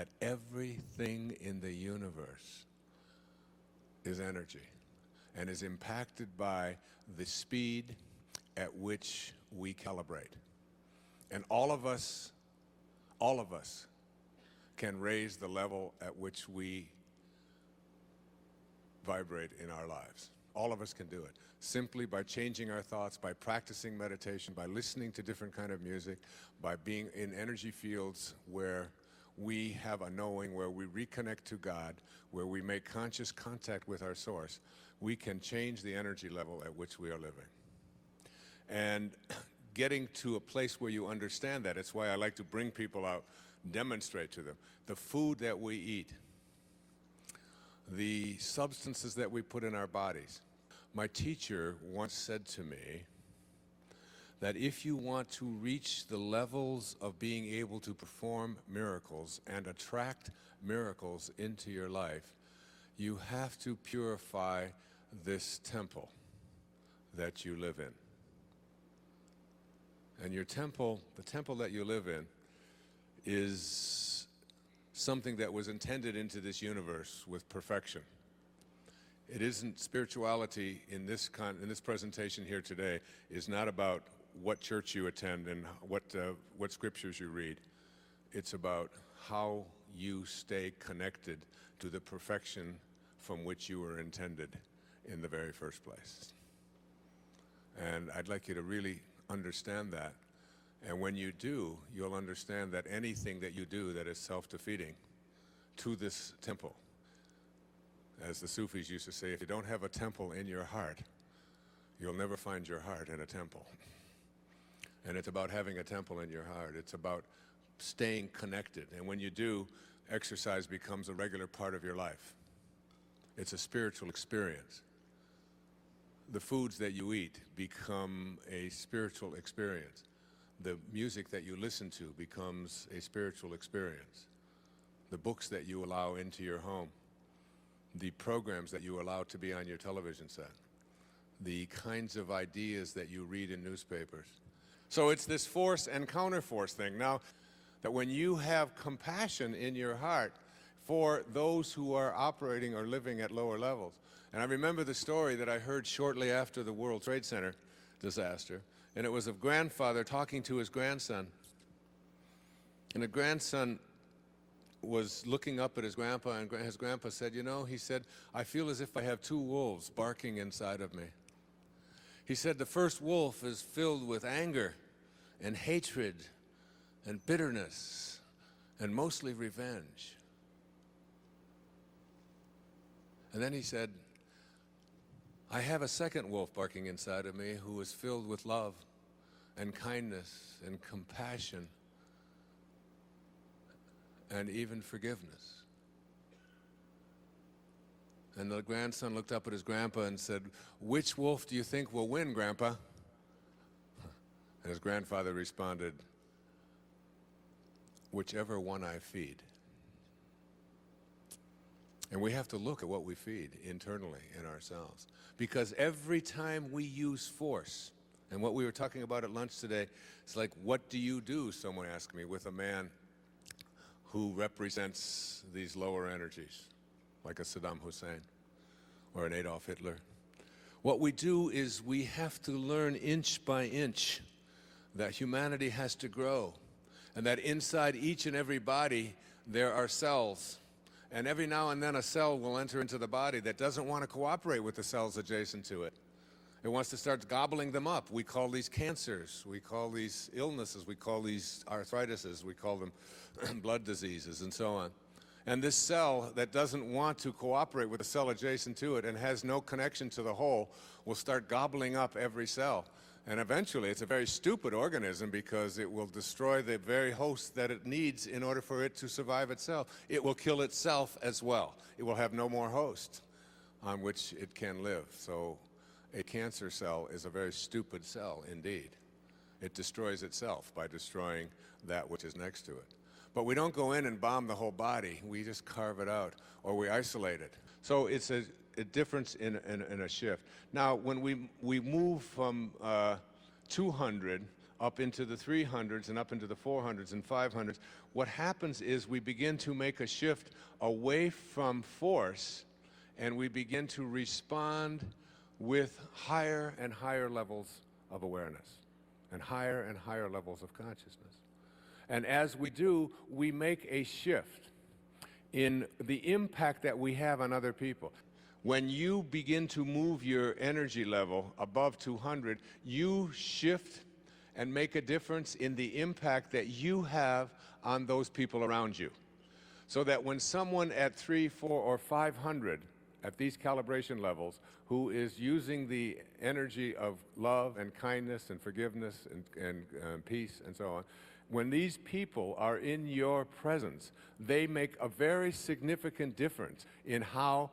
that everything in the universe is energy and is impacted by the speed at which we calibrate. And all of us can raise the level at which we vibrate in our lives. All of us can do it, simply by changing our thoughts, by practicing meditation, by listening to different kind of music, by being in energy fields where we have a knowing, where we reconnect to God, where we make conscious contact with our source. We can change the energy level at which we are living. And getting to a place where you understand that, it's why I like to bring people out, demonstrate to them. The food that we eat, the substances that we put in our bodies. My teacher once said to me that if you want to reach the levels of being able to perform miracles and attract miracles into your life, you have to purify this temple that you live in. And your temple, the temple that you live in, is something that was intended into this universe with perfection. It isn't spirituality in this presentation here today is not about what church you attend and what scriptures you read. It's about how you stay connected to the perfection from which you were intended in the very first place. And I'd like you to really understand that. And when you do, you'll understand that anything that you do that is self-defeating to this temple, as the Sufis used to say, if you don't have a temple in your heart, you'll never find your heart in a temple. And it's about having a temple in your heart. It's about staying connected. And when you do, exercise becomes a regular part of your life. It's a spiritual experience. The foods that you eat become a spiritual experience. The music that you listen to becomes a spiritual experience. The books that you allow into your home, the programs that you allow to be on your television set, the kinds of ideas that you read in newspapers. So it's this force and counterforce thing. Now, that when you have compassion in your heart for those who are operating or living at lower levels. And I remember the story that I heard shortly after the World Trade Center disaster, and it was of grandfather talking to his grandson. And the grandson was looking up at his grandpa, and his grandpa said, you know, he said, I feel as if I have two wolves barking inside of me. He said, the first wolf is filled with anger and hatred and bitterness and mostly revenge. And then he said, I have a second wolf barking inside of me who is filled with love and kindness and compassion and even forgiveness. And the grandson looked up at his grandpa and said, which wolf do you think will win, Grandpa? And his grandfather responded, whichever one I feed. And we have to look at what we feed internally in ourselves. Because every time we use force, and what we were talking about at lunch today, it's like, what do you do, someone asked me, with a man who represents these lower energies, like a Saddam Hussein or an Adolf Hitler? What we do is we have to learn inch by inch that humanity has to grow, and that inside each and every body there are cells. And every now and then a cell will enter into the body that doesn't want to cooperate with the cells adjacent to it. It wants to start gobbling them up. We call these cancers, we call these illnesses, we call these arthritises, we call them blood diseases, and so on. And this cell that doesn't want to cooperate with the cell adjacent to it and has no connection to the whole will start gobbling up every cell. And eventually it's a very stupid organism because it will destroy the very host that it needs in order for it to survive itself. It will kill itself as well. It will have no more host on which it can live. So a cancer cell is a very stupid cell indeed. It destroys itself by destroying that which is next to it. But we don't go in and bomb the whole body. We just carve it out, or we isolate it. So it's a difference in a shift. Now, when we move from 200 up into the 300s and up into the 400s and 500s, what happens is we begin to make a shift away from force, and we begin to respond with higher and higher levels of awareness and higher levels of consciousness. And as we do, we make a shift in the impact that we have on other people. When you begin to move your energy level above 200, you shift and make a difference in the impact that you have on those people around you. So that when someone at 300, 400, or 500 at these calibration levels, who is using the energy of love and kindness and forgiveness and peace and so on, when these people are in your presence, they make a very significant difference in how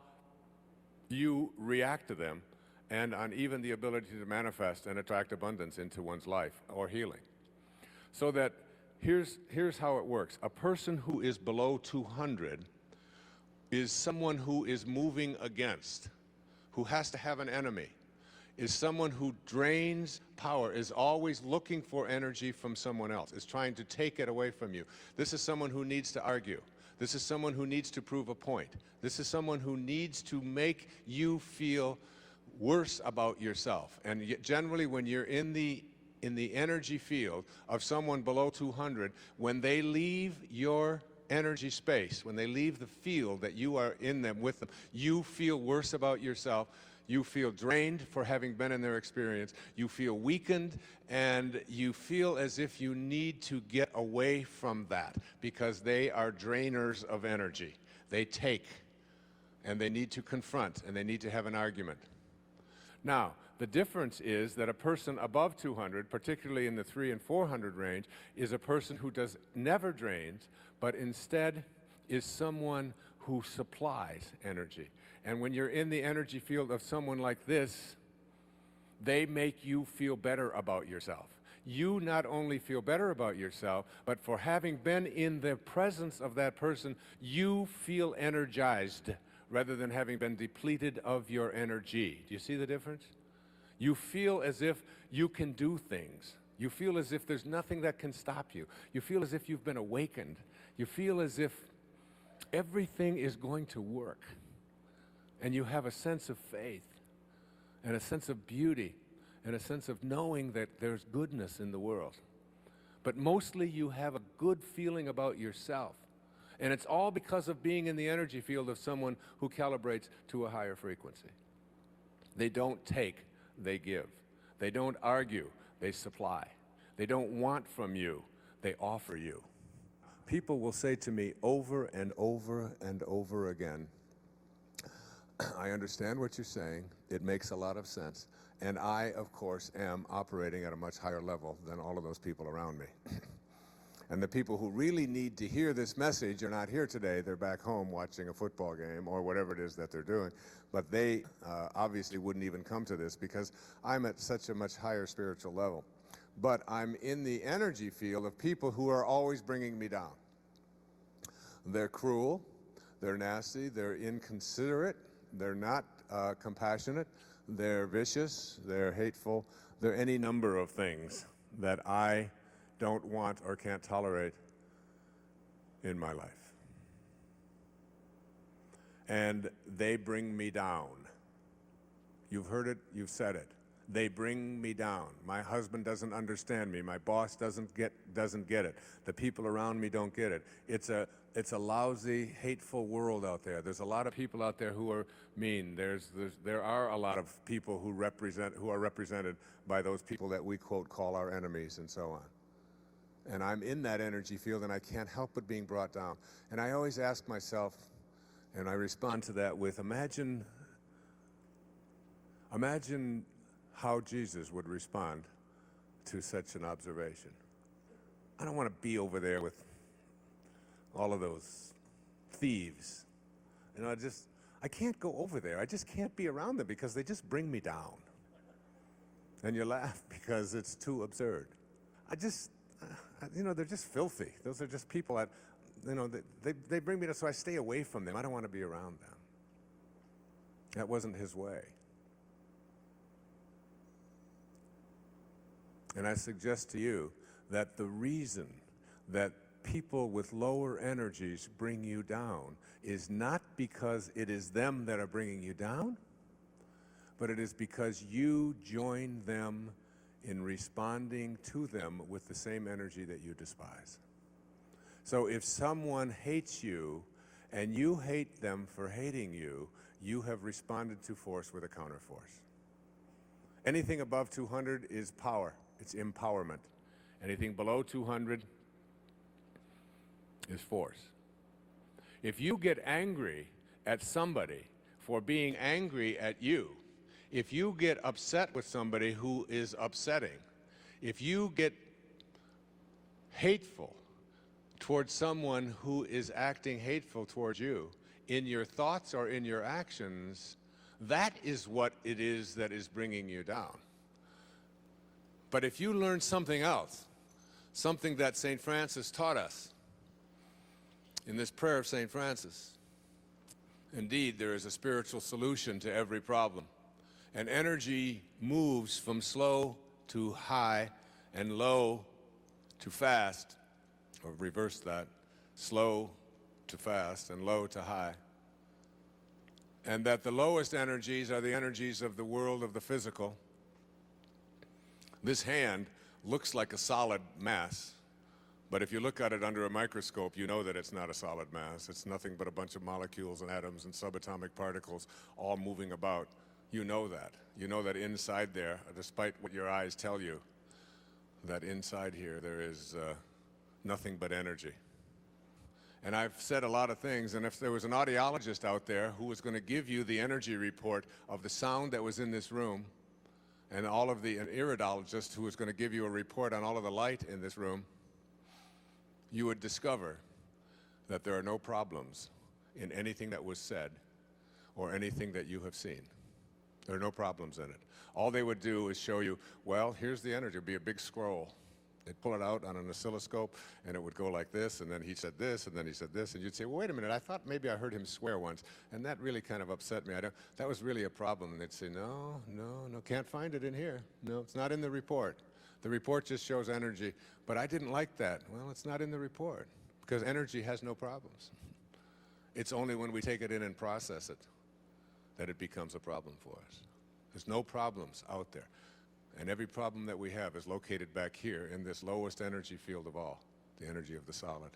you react to them and on even the ability to manifest and attract abundance into one's life or healing. So that here's how it works. A person who is below 200 is someone who is moving against, who has to have an enemy, is someone who drains power, is always looking for energy from someone else, is trying to take it away from you. This is someone who needs to argue. This is someone who needs to prove a point. This is someone who needs to make you feel worse about yourself. And generally, when you're in the energy field of someone below 200, when they leave your energy space, when they leave the field that you are in them with them, you feel worse about yourself. You feel drained for having been in their experience. You feel weakened, and you feel as if you need to get away from that because they are drainers of energy. They take, and they need to confront, and they need to have an argument. Now, the difference is that a person above 200, particularly in the 300 and 400 range, is a person who never drains, but instead is someone who supplies energy. And when you're in the energy field of someone like this, they make you feel better about yourself. You not only feel better about yourself, but for having been in the presence of that person, you feel energized rather than having been depleted of your energy. Do you see the difference? You feel as if you can do things. You feel as if there's nothing that can stop you. You feel as if you've been awakened. You feel as if everything is going to work. And you have a sense of faith and a sense of beauty and a sense of knowing that there's goodness in the world. But mostly you have a good feeling about yourself. And it's all because of being in the energy field of someone who calibrates to a higher frequency. They don't take, they give. They don't argue, they supply. They don't want from you, they offer you. People will say to me over and over and over again, I understand what you're saying. It makes a lot of sense. And I, of course, am operating at a much higher level than all of those people around me. And the people who really need to hear this message are not here today. They're back home watching a football game or whatever it is that they're doing. But they obviously wouldn't even come to this because I'm at such a much higher spiritual level. But I'm in the energy field of people who are always bringing me down. They're cruel, they're nasty, they're inconsiderate, they're not compassionate, they're vicious, they're hateful, they're any number of things that I don't want or can't tolerate in my life. And they bring me down. You've heard it, you've said it. They bring me down. My husband doesn't understand me. My boss doesn't get it. The people around me don't get it. It's a lousy, hateful world out there. There's a lot of people out there who are mean. There are a lot of people who are represented by those people that we quote call our enemies and so on. And I'm in that energy field and I can't help but being brought down. And I always ask myself, and I respond to that with, imagine how Jesus would respond to such an observation. I don't want to be over there with all of those thieves. You know, I can't go over there. I just can't be around them because they just bring me down. And you laugh because it's too absurd. They're just filthy. Those are just people that, they bring me down, so I stay away from them. I don't want to be around them. That wasn't his way. And I suggest to you that the reason that people with lower energies bring you down is not because it is them that are bringing you down, but it is because you join them in responding to them with the same energy that you despise. So if someone hates you and you hate them for hating you, you have responded to force with a counterforce. Anything above 200 is power. It's empowerment. Anything below 200 is force. If you get angry at somebody for being angry at you, if you get upset with somebody who is upsetting, if you get hateful towards someone who is acting hateful towards you, in your thoughts or in your actions, that is what it is that is bringing you down. But if you learn something else, something that St. Francis taught us in this prayer of St. Francis, indeed, there is a spiritual solution to every problem. And energy moves from slow to high and low to fast, or reverse that, slow to fast and low to high. And that the lowest energies are the energies of the world of the physical. This hand looks like a solid mass, but if you look at it under a microscope, you know that it's not a solid mass. It's nothing but a bunch of molecules and atoms and subatomic particles all moving about. You know that. You know that inside there, despite what your eyes tell you, that inside here there is nothing but energy. And I've said a lot of things, and if there was an audiologist out there who was going to give you the energy report of the sound that was in this room, and an iridologist who was going to give you a report on all of the light in this room, you would discover that there are no problems in anything that was said or anything that you have seen. There are no problems in it. All they would do is show you, well, here's the energy. It would be a big scroll. They'd pull it out on an oscilloscope, and it would go like this, and then he said this, and then he said this, and you'd say, well, wait a minute, I thought maybe I heard him swear once, and that really kind of upset me. That was really a problem. And they'd say, no, can't find it in here. No, it's not in the report. The report just shows energy, but I didn't like that. Well, it's not in the report, because energy has no problems. It's only when we take it in and process it that it becomes a problem for us. There's no problems out there. And every problem that we have is located back here in this lowest energy field of all, the energy of the solid.